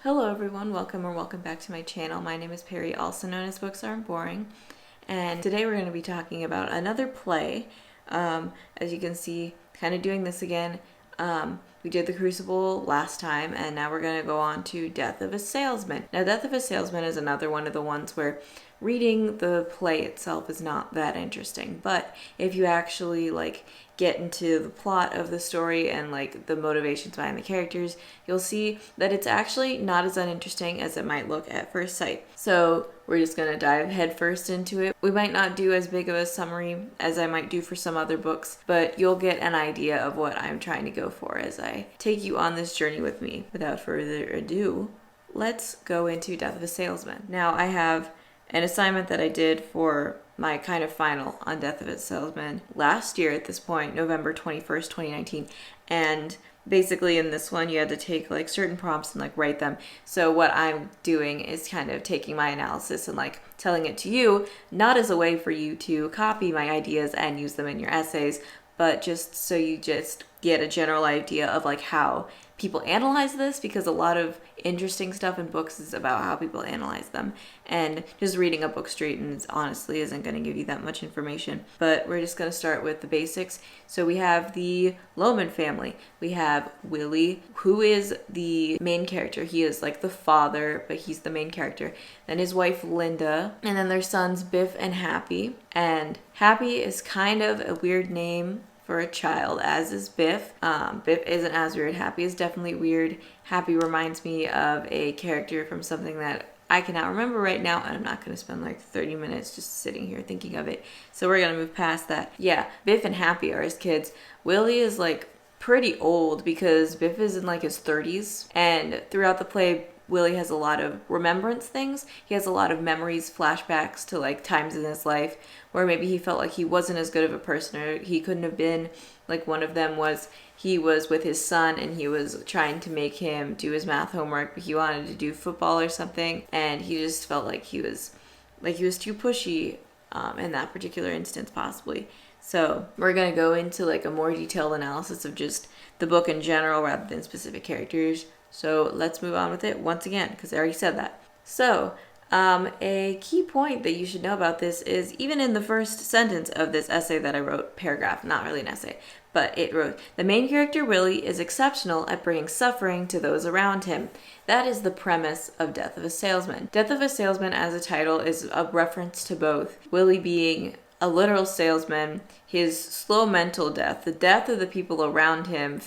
Hello everyone, welcome back to my channel. My name is Perry, also known as Books Aren't Boring, and today we're going to be talking about another play. As you can see, kind of doing this again. We did The Crucible last time, and now we're going to go on to Death of a Salesman. Now, Death of a Salesman is another one of the ones where reading the play itself is not that interesting, but if you actually get into the plot of the story and the motivations behind the characters, you'll see that it's actually not as uninteresting as it might look at first sight. So we're just going to dive headfirst into it. We might not do as big of a summary as I might do for some other books, but you'll get an idea of what I'm trying to go for as I take you on this journey with me. Without further ado, let's go into Death of a Salesman. Now, I have an assignment that I did for my kind of final on Death of a Salesman last year at this point, November 21st, 2019. And basically in this one, you had to take certain prompts and write them. So what I'm doing is kind of taking my analysis and telling it to you, not as a way for you to copy my ideas and use them in your essays, but just so you just get a general idea of how people analyze this, because a lot of interesting stuff in books is about how people analyze them, and just reading a book straight and honestly isn't going to give you that much information. But we're just going to start with the basics. So we have the Lohman family. We have Willie, who is the main character. He is the father, but he's the main character. Then his wife Linda, and then their sons Biff and Happy. And Happy is kind of a weird name for a child, as is Biff. Biff isn't as weird. Happy is definitely weird. Happy reminds me of a character from something that I cannot remember right now, and I'm not going to spend 30 minutes just sitting here thinking of it. So we're going to move past that. Yeah, Biff and Happy are his kids. Willie is pretty old because Biff is in his 30s, and throughout the play, Willie has a lot of remembrance things. He has a lot of memories, flashbacks to times in his life where maybe he felt he wasn't as good of a person, or he couldn't have been. One of them was he was with his son and he was trying to make him do his math homework, but he wanted to do football or something, and he just felt he was too pushy in that particular instance, possibly. So we're going to go into a more detailed analysis of just the book in general rather than specific characters. So let's move on with it once again, because I already said that. So a key point that you should know about this is even in the first sentence of this essay that I wrote, paragraph, not really an essay, but it wrote, the main character, Willie, is exceptional at bringing suffering to those around him. That is the premise of Death of a Salesman. Death of a Salesman as a title is a reference to both Willie being a literal salesman, his slow mental death, the death of the people around him,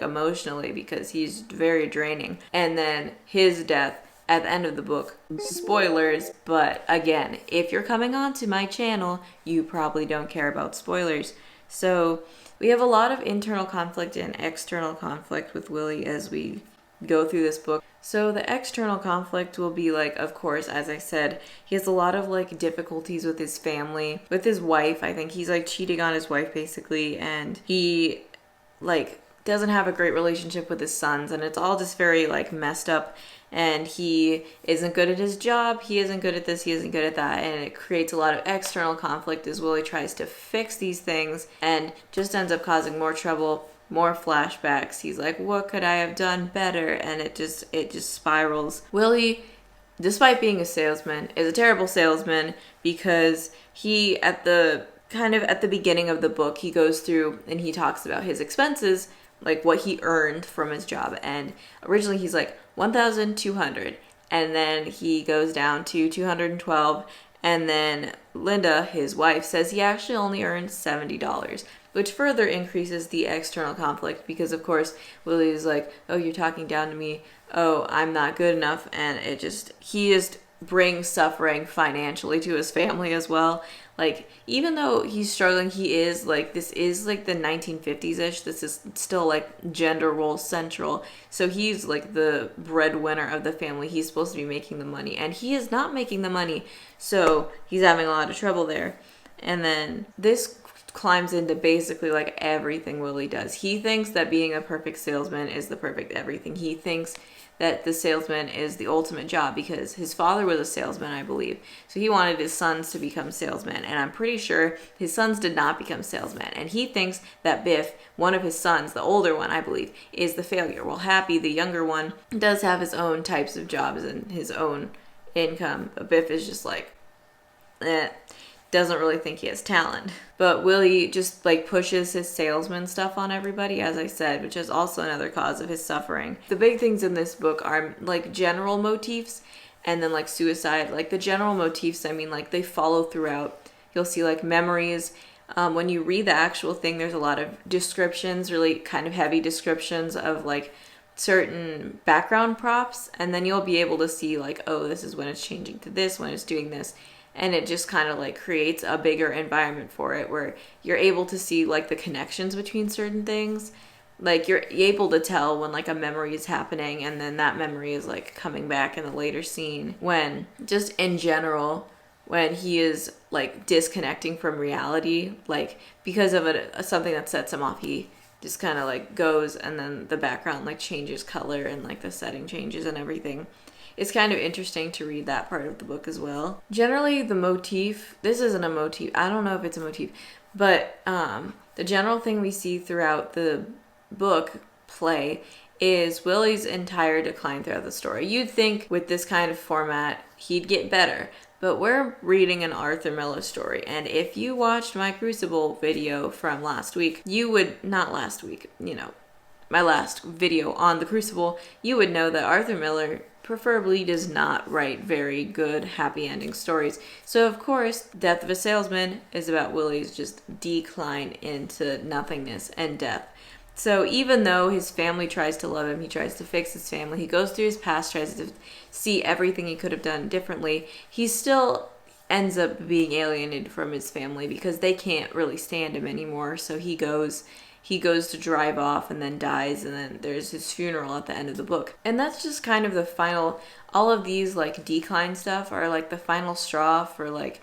emotionally, because he's very draining, and then his death at the end of the book. Spoilers, but again, if you're coming onto my channel, you probably don't care about spoilers. So we have a lot of internal conflict and external conflict with Willie as we go through this book. So the external conflict will be of course, as I said, he has a lot of difficulties with his family, with his wife. I think he's cheating on his wife basically, and he doesn't have a great relationship with his sons, and it's all just very messed up, and he isn't good at his job, he isn't good at this, he isn't good at that, and it creates a lot of external conflict as Willie tries to fix these things and just ends up causing more trouble, more flashbacks. He's what could I have done better? And it just spirals. Willie, despite being a salesman, is a terrible salesman, because he at the beginning of the book, he goes through and he talks about his expenses, what he earned from his job, and originally he's 1,200, and then he goes down to 212, and then Linda, his wife, says he actually only earned $70, which further increases the external conflict, because of course Willie's oh, you're talking down to me, oh, I'm not good enough, and he just brings suffering financially to his family as well. Even though he's struggling, he is this is the 1950s-ish. This is still gender role central. So he's the breadwinner of the family. He's supposed to be making the money, and he is not making the money. So he's having a lot of trouble there. And then this climbs into basically everything Willie does. He thinks that being a perfect salesman is the perfect everything. He thinks that the salesman is the ultimate job because his father was a salesman, I believe. So he wanted his sons to become salesmen, and I'm pretty sure his sons did not become salesmen. And he thinks that Biff, one of his sons, the older one, I believe, is the failure. Well, Happy, the younger one, does have his own types of jobs and his own income. But Biff is just like, doesn't really think he has talent. But Willie just like pushes his salesman stuff on everybody, as I said, which is also another cause of his suffering. The big things in this book are like general motifs and then like suicide. Like the general motifs, I mean, like they follow throughout. You'll see like memories. When you read the actual thing, there's a lot of descriptions, really kind of heavy descriptions of like certain background props, and then you'll be able to see like, oh, this is when it's changing to this, when it's doing this. And it just kind of like creates a bigger environment for it where you're able to see like the connections between certain things. Like you're able to tell when like a memory is happening and then that memory is like coming back in the later scene. When just in general, when he is like disconnecting from reality, like because of something that sets him off, he just kind of like goes and then the background like changes color and like the setting changes and everything. It's kind of interesting to read that part of the book as well. Generally, the motif, this isn't a motif, I don't know if it's a motif, but the general thing we see throughout the book play is Willie's entire decline throughout the story. You'd think with this kind of format, he'd get better, but we're reading an Arthur Miller story, and if you watched my Crucible video from last week, you would, not last week, my last video on the Crucible, you would know that Arthur Miller preferably does not write very good happy ending stories. So of course, Death of a Salesman is about Willie's just decline into nothingness and death. So even though his family tries to love him, he tries to fix his family, he goes through his past, tries to see everything he could have done differently, he still ends up being alienated from his family because they can't really stand him anymore. So he goes to drive off and then dies, and then there's his funeral at the end of the book. And that's just kind of the final, all of these like decline stuff are like the final straw for like,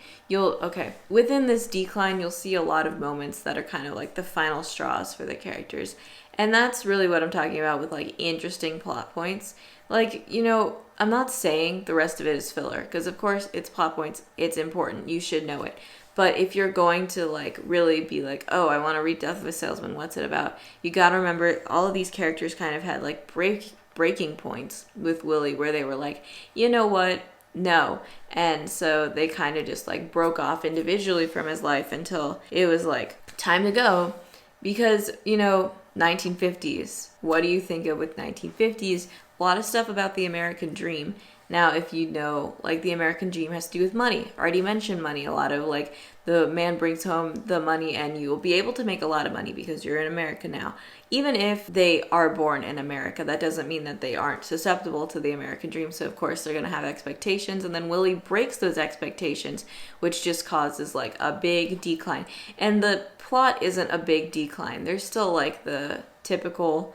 within this decline, you'll see a lot of moments that are kind of like the final straws for the characters. And that's really what I'm talking about with like interesting plot points. Like, I'm not saying the rest of it is filler, because of course it's plot points, it's important, you should know it. But if you're going to like really be like, oh, I want to read Death of a Salesman, what's it about? You got to remember all of these characters kind of had like breaking points with Willie where they were like, you know what? No. And so they kind of just like broke off individually from his life until it was like time to go. Because, 1950s. What do you think of with 1950s? A lot of stuff about the American dream. Now, if you know, like, the American dream has to do with money. I already mentioned money. A lot of, like, the man brings home the money and you will be able to make a lot of money because you're in America now. Even if they are born in America, that doesn't mean that they aren't susceptible to the American dream. So, of course, they're going to have expectations. And then Willie breaks those expectations, which just causes, like, a big decline. And the plot isn't a big decline. There's still, like, the typical...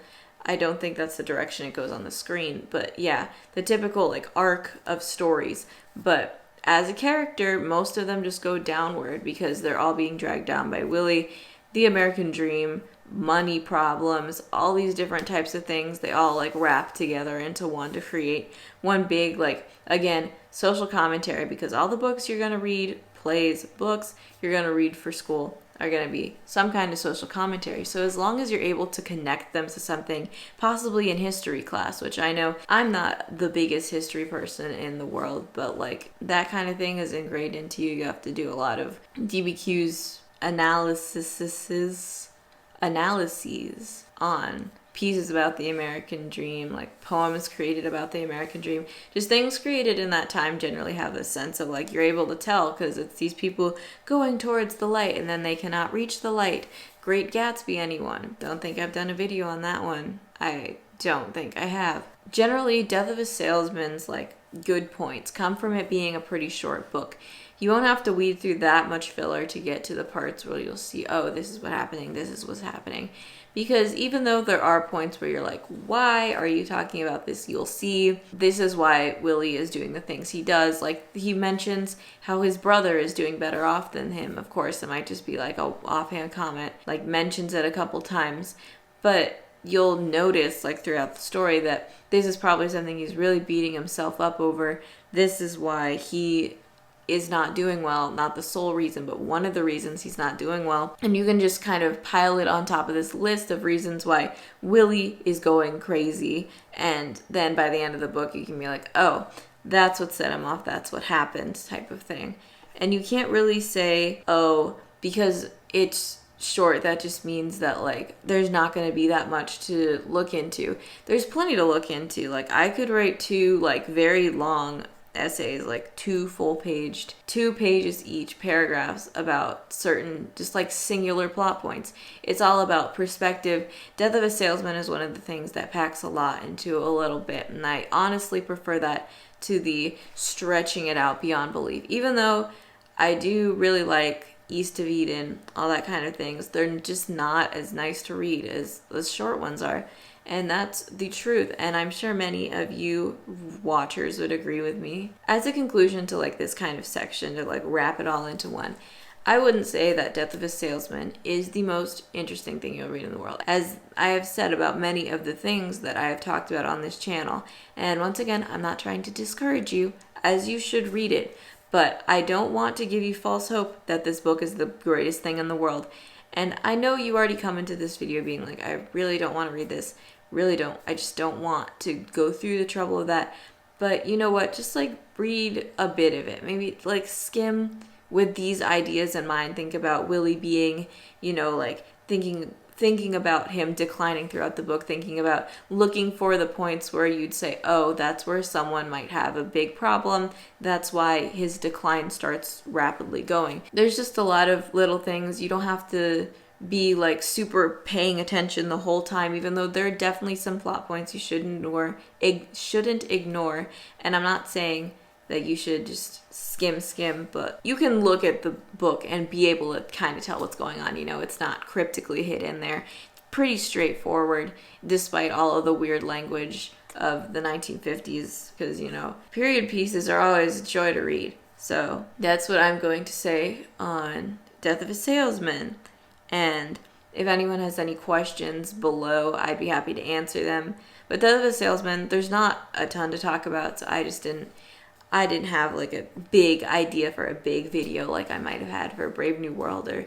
I don't think that's the direction it goes on the screen, but yeah, the typical like arc of stories. But as a character, most of them just go downward because they're all being dragged down by Willie, the American dream, money problems, all these different types of things. They all like wrap together into one to create one big, like, again, social commentary, because all the books you're going to read, plays, books you're going to read for school are going to be some kind of social commentary. So as long as you're able to connect them to something, possibly in history class, which I know I'm not the biggest history person in the world, but like that kind of thing is ingrained into you. You have to do a lot of DBQ's analyses on pieces about the American dream, like poems created about the American dream. Just things created in that time generally have this sense of like you're able to tell because it's these people going towards the light and then they cannot reach the light. Great Gatsby, anyone? Don't think I've done a video on that one. I don't think I have. Generally, Death of a Salesman's like good points come from it being a pretty short book. You won't have to weed through that much filler to get to the parts where you'll see, oh, this is what's happening, this is what's happening. Because even though there are points where you're like, why are you talking about this? You'll see this is why Willie is doing the things he does. Like he mentions how his brother is doing better off than him. Of course, it might just be like a offhand comment, like mentions it a couple times. But you'll notice like throughout the story that this is probably something he's really beating himself up over. This is why he is not doing well, not the sole reason, but one of the reasons he's not doing well. And you can just kind of pile it on top of this list of reasons why Willie is going crazy. And then by the end of the book, you can be like, oh, that's what set him off. That's what happened, type of thing. And you can't really say, oh, because it's short, that just means that like there's not going to be that much to look into. There's plenty to look into. Like I could write 2 like very long essays, like 2 full-paged, 2 pages each, paragraphs about certain just like singular plot points. It's all about perspective. Death of a Salesman is one of the things that packs a lot into a little bit, and I honestly prefer that to the stretching it out beyond belief. Even though I do really like East of Eden, all that kind of things, they're just not as nice to read as the short ones are. And that's the truth. And I'm sure many of you watchers would agree with me. As a conclusion to like this kind of section, to like wrap it all into one, I wouldn't say that Death of a Salesman is the most interesting thing you'll read in the world, as I have said about many of the things that I have talked about on this channel. And once again, I'm not trying to discourage you, as you should read it. But I don't want to give you false hope that this book is the greatest thing in the world. And I know you already come into this video being like, I really don't want to read this. Really don't. I just don't want to go through the trouble of that. But you know what? Just like read a bit of it. Maybe like skim with these ideas in mind. Think about Willie being, you know, like thinking about him declining throughout the book, thinking about looking for the points where you'd say, oh, that's where someone might have a big problem. That's why his decline starts rapidly going. There's just a lot of little things. You don't have to be like super paying attention the whole time, even though there are definitely some plot points you shouldn't ignore. And I'm not saying that you should just skim, but you can look at the book and be able to kind of tell what's going on. You know, it's not cryptically hidden there. It's pretty straightforward, despite all of the weird language of the 1950s, because, you know, period pieces are always a joy to read. So that's what I'm going to say on Death of a Salesman. And if anyone has any questions below, I'd be happy to answer them. But Death of a Salesman, there's not a ton to talk about, so I didn't have like a big idea for a big video like I might have had for Brave New World or,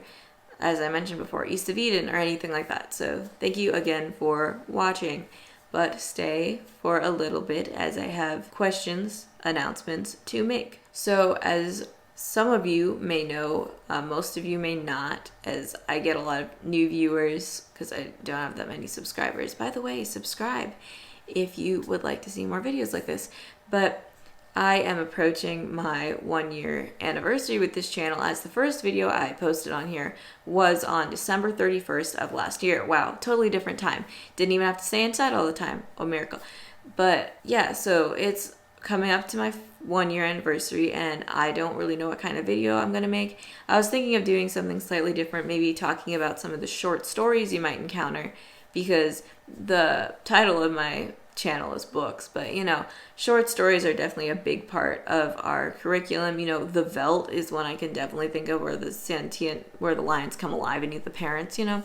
as I mentioned before, East of Eden or anything like that. So thank you again for watching, but stay for a little bit as I have questions, announcements to make. So as some of you may know, most of you may not, as I get a lot of new viewers because I don't have that many subscribers. By the way, subscribe if you would like to see more videos like this. But I am approaching my 1-year anniversary with this channel, as the first video I posted on here was on December 31st of last year. Wow, totally different time. Didn't even have to stay inside all the time. Oh, miracle. But yeah, so it's coming up to my 1-year anniversary, and I don't really know what kind of video I'm going to make. I was thinking of doing something slightly different, maybe talking about some of the short stories you might encounter, because the title of my channel is books, but you know, short stories are definitely a big part of our curriculum. You know, the Velt is one I can definitely think of, where the lions come alive and eat the parents, you know.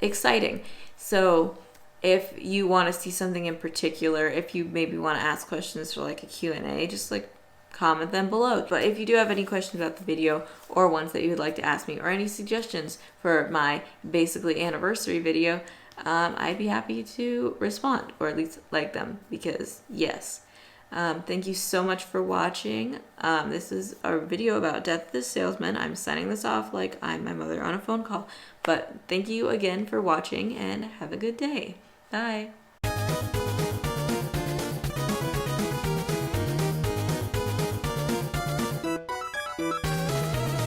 Exciting. So if you want to see something in particular, if you maybe want to ask questions for like a Q&A, just like comment them below. But if you do have any questions about the video, or ones that you would like to ask me, or any suggestions for my basically anniversary video, I'd be happy to respond, or at least like them, because yes. Thank you so much for watching. This is a video about Death of the Salesman. I'm signing this off like I'm my mother on a phone call. But thank you again for watching, and have a good day. Bye.